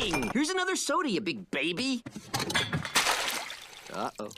exciting! Here's another soda, you big baby. Uh-oh.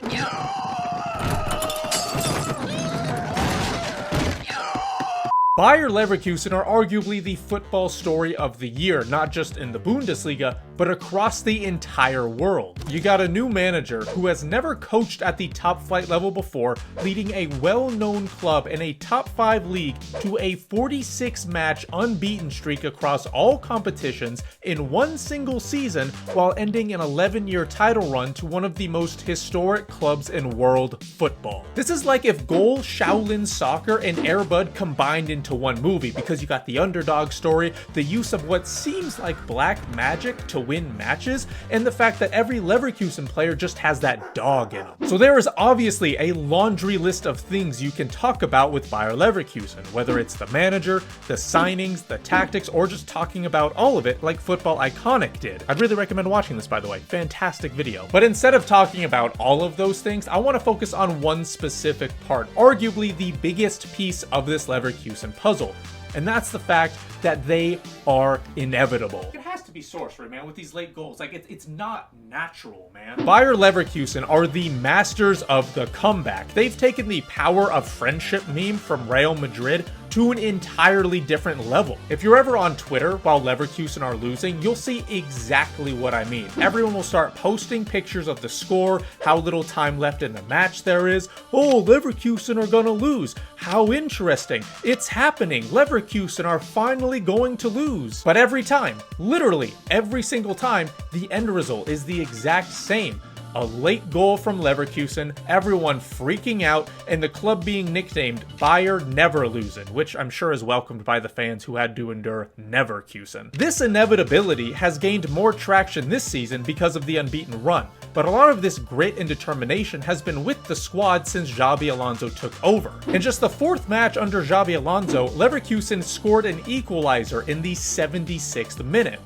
Bayer Leverkusen are arguably the football story of the year, not just in the Bundesliga, but across the entire world. You got a new manager who has never coached at the top flight level before, leading a well-known club in a top 5 league to a 46-match unbeaten streak across all competitions in one single season, while ending an 11-year title run to one of the most historic clubs in world football. This is like if Goal, Shaolin Soccer, and Air Bud combined into one movie, because you got the underdog story, the use of what seems like black magic to win matches, and the fact that every Leverkusen player just has that dog in them. So there is obviously a laundry list of things you can talk about with Bayer Leverkusen, whether it's the manager, the signings, the tactics, or just talking about all of it like Football Iconic did. I'd really recommend watching this, by the way. Fantastic video. But instead of talking about all of those things, I want to focus on one specific part, arguably the biggest piece of this Leverkusen puzzle, and that's the fact that they are inevitable. It has to be sorcery, man, with these late goals. Like, it's not natural, man. Bayer Leverkusen are the masters of the comeback. They've taken the power of friendship meme from Real Madrid to an entirely different level. If you're ever on Twitter while Leverkusen are losing, you'll see exactly what I mean. Everyone will start posting pictures of the score, how little time left in the match there is. Oh, Leverkusen are gonna lose. How interesting. It's happening. Leverkusen are finally going to lose. But every time, literally every single time, the end result is the exact same. A late goal from Leverkusen, everyone freaking out, and the club being nicknamed Bayer Neverkusen, which I'm sure is welcomed by the fans who had to endure Neverkusen. This inevitability has gained more traction this season because of the unbeaten run, but a lot of this grit and determination has been with the squad since Xabi Alonso took over. In just the 4th match under Xabi Alonso, Leverkusen scored an equalizer in the 76th minute.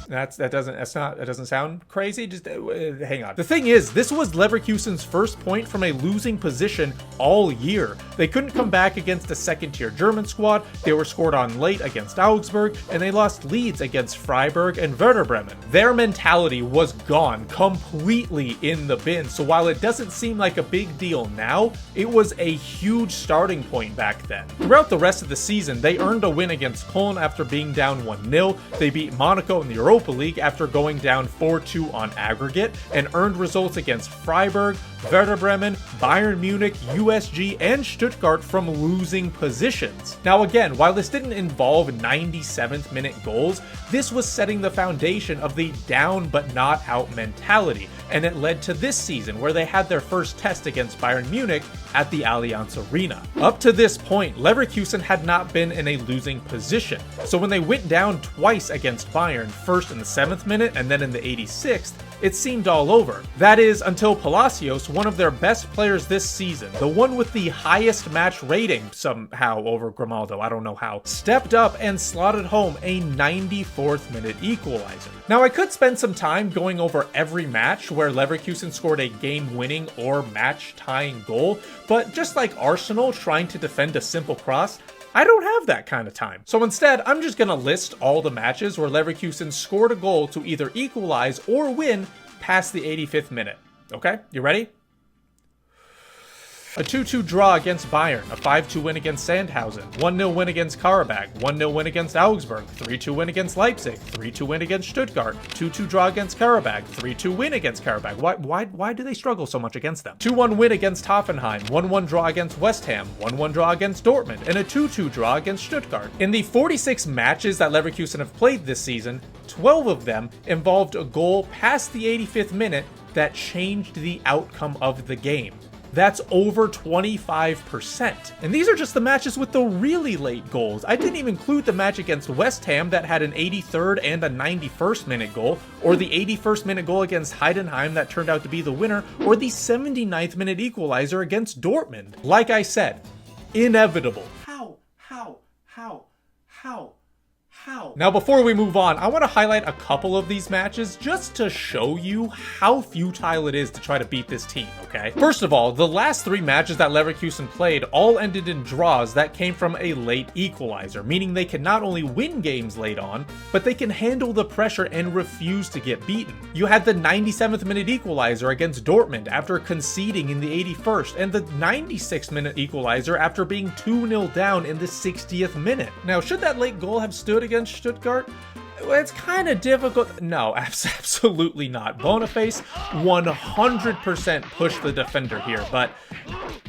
That doesn't sound crazy. Just hang on. The thing is, this was Leverkusen's first point from a losing position all year. They couldn't come back against a second-tier German squad. They were scored on late against Augsburg, and they lost leads against Freiburg and Werder Bremen. Their mentality was gone, completely in the bin. So while it doesn't seem like a big deal now, it was a huge starting point back then. Throughout the rest of the season, they earned a win against Köln after being down 1-0. They beat Monaco in the Europa League after going down 4-2 on aggregate, and earned results against Freiburg, Werder Bremen, Bayern Munich, USG, and Stuttgart from losing positions. Now again, while this didn't involve 97th minute goals, this was setting the foundation of the down but not out mentality, and it led to this season where they had their first test against Bayern Munich at the Allianz Arena. Up to this point, Leverkusen had not been in a losing position, so when they went down twice against Bayern, first in the 7th minute and then in the 86th, it seemed all over. That is, until Palacios, one of their best players this season, the one with the highest match rating somehow over Grimaldo, I don't know how, stepped up and slotted home a 94th minute equalizer. Now I could spend some time going over every match where Leverkusen scored a game-winning or match-tying goal, but just like Arsenal trying to defend a simple cross, I don't have that kind of time. So instead, I'm just gonna list all the matches where Leverkusen scored a goal to either equalize or win past the 85th minute. Okay, you ready? A 2-2 draw against Bayern, a 5-2 win against Sandhausen, 1-0 win against Karabakh, 1-0 win against Augsburg, 3-2 win against Leipzig, 3-2 win against Stuttgart, 2-2 draw against Karabakh, 3-2 win against Karabakh. Why do they struggle so much against them? 2-1 win against Hoffenheim, 1-1 draw against West Ham, 1-1 draw against Dortmund, and a 2-2 draw against Stuttgart. In the 46 matches that Leverkusen have played this season, 12 of them involved a goal past the 85th minute that changed the outcome of the game. That's over 25%. And these are just the matches with the really late goals. I didn't even include the match against West Ham that had an 83rd and a 91st minute goal, or the 81st minute goal against Heidenheim that turned out to be the winner, or the 79th minute equalizer against Dortmund. Like I said, inevitable. How? How? Now, before we move on, I want to highlight a couple of these matches just to show you how futile it is to try to beat this team, okay? First of all, the last 3 matches that Leverkusen played all ended in draws that came from a late equalizer, meaning they can not only win games late on, but they can handle the pressure and refuse to get beaten. You had the 97th minute equalizer against Dortmund after conceding in the 81st, and the 96th minute equalizer after being 2-0 down in the 60th minute. Now, should that late goal have stood against Stuttgart? It's kind of difficult. No, absolutely not. Boniface 100% pushed the defender here, but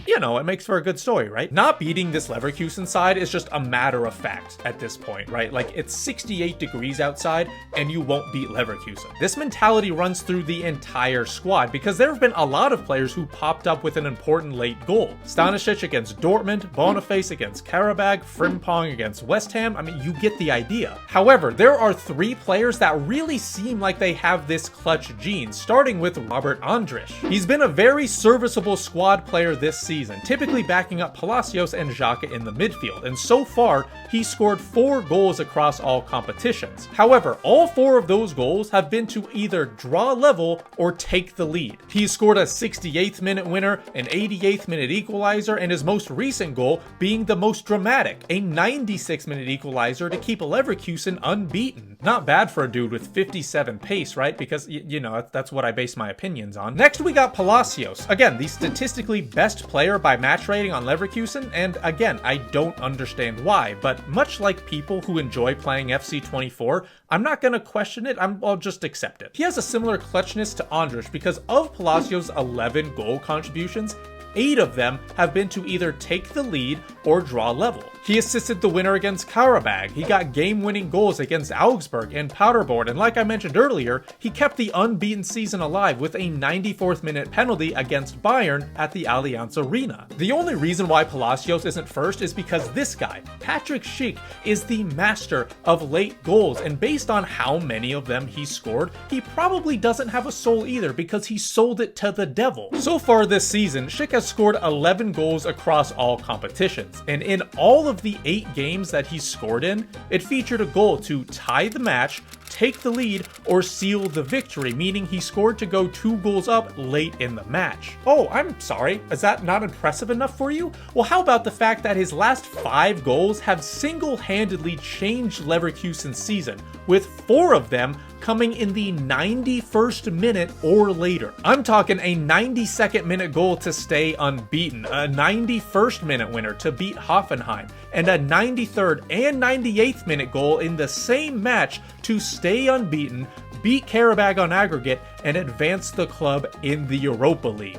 you know, it makes for a good story, right? Not beating this Leverkusen side is just a matter of fact at this point, right? Like, it's 68 degrees outside and you won't beat Leverkusen. This mentality runs through the entire squad because there have been a lot of players who popped up with an important late goal. Stanisic against Dortmund, Boniface against Karabag, Frimpong against West Ham. I mean, you get the idea. However, there are 3 players that really seem like they have this clutch gene, starting with Robert Andrich. He's been a very serviceable squad player this season, typically backing up Palacios and Xhaka in the midfield, and so far, he scored 4 goals across all competitions. However, all 4 of those goals have been to either draw level or take the lead. He scored a 68th minute winner, an 88th minute equalizer, and his most recent goal being the most dramatic, a 96th minute equalizer to keep Leverkusen unbeaten. Not bad for a dude with 57 pace, right? Because, you know, that's what I base my opinions on. Next, we got Palacios. Again, the statistically best player by match rating on Leverkusen, and again, I don't understand why, but much like people who enjoy playing FC24, I'm not gonna question it, I'll just accept it. He has a similar clutchness to Andrich because of Palacios' 11 goal contributions, 8 of them have been to either take the lead or draw level. He assisted the winner against Karabag, he got game-winning goals against Augsburg and Paderborn, and like I mentioned earlier, he kept the unbeaten season alive with a 94th minute penalty against Bayern at the Allianz Arena. The only reason why Palacios isn't first is because this guy, Patrick Schick, is the master of late goals, and based on how many of them he scored, he probably doesn't have a soul either because he sold it to the devil. So far this season, Schick has scored 11 goals across all competitions, and in all of the 8 games that he scored in, it featured a goal to tie the match, take the lead, or seal the victory, meaning he scored to go 2 goals up late in the match. Oh, I'm sorry, is that not impressive enough for you? Well, how about the fact that his last 5 goals have single-handedly changed Leverkusen's season, with 4 of them coming in the 91st minute or later. I'm talking a 92nd minute goal to stay unbeaten, a 91st minute winner to beat Hoffenheim, and a 93rd and 98th minute goal in the same match to stay unbeaten, beat Karabag on aggregate, and advance the club in the Europa League.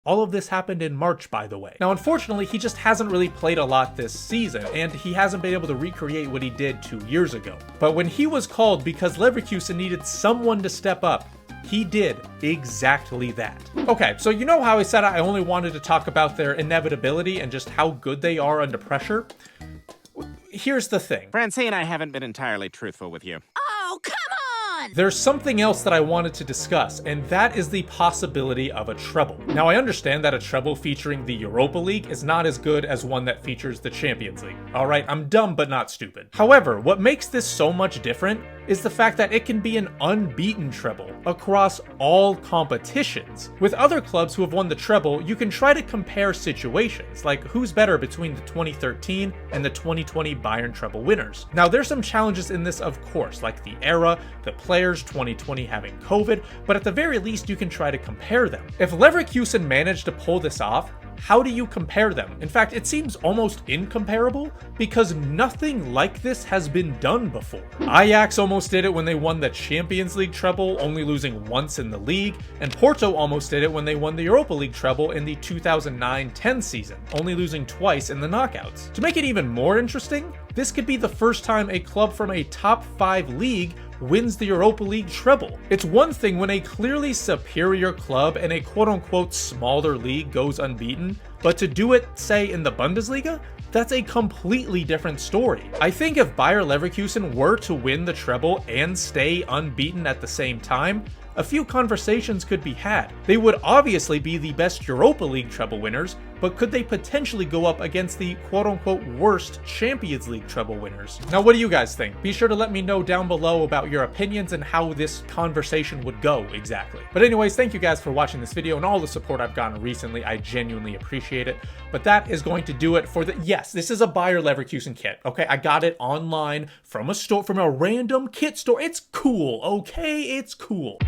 All of this happened in March, by the way. Now, unfortunately, he just hasn't really played a lot this season, and he hasn't been able to recreate what he did 2 years ago. But when he was called because Leverkusen needed someone to step up, he did exactly that. Okay, so you know how I said I only wanted to talk about their inevitability and just how good they are under pressure? Here's the thing. Francine, I haven't been entirely truthful with you. Oh, come on! There's something else that I wanted to discuss, and that is the possibility of a treble. Now, I understand that a treble featuring the Europa League is not as good as one that features the Champions League. Alright, I'm dumb but not stupid. However, what makes this so much different is the fact that it can be an unbeaten treble across all competitions. With other clubs who have won the treble, you can try to compare situations, like who's better between the 2013 and the 2020 Bayern treble winners. Now, there's some challenges in this, of course, like the era, the players, 2020 having COVID, but at the very least, you can try to compare them. If Leverkusen managed to pull this off, how do you compare them? In fact, it seems almost incomparable because nothing like this has been done before. Ajax almost did it when they won the Champions League treble, only losing once in the league, and Porto almost did it when they won the Europa League treble in the 2009-10 season, only losing twice in the knockouts. To make it even more interesting, this could be the first time a club from a top 5 league wins the Europa League treble. It's one thing when a clearly superior club in a quote-unquote smaller league goes unbeaten, but to do it, say, in the Bundesliga, that's a completely different story. I think if Bayer Leverkusen were to win the treble and stay unbeaten at the same time, a few conversations could be had. They would obviously be the best Europa League treble winners, but could they potentially go up against the quote-unquote worst Champions League treble winners? Now, what do you guys think? Be sure to let me know down below about your opinions and how this conversation would go exactly. But anyways, thank you guys for watching this video and all the support I've gotten recently. I genuinely appreciate it. But that is going to do it for the, yes, this is a Bayer Leverkusen kit, okay? I got it online from a store, from a random kit store. It's cool, okay? It's cool.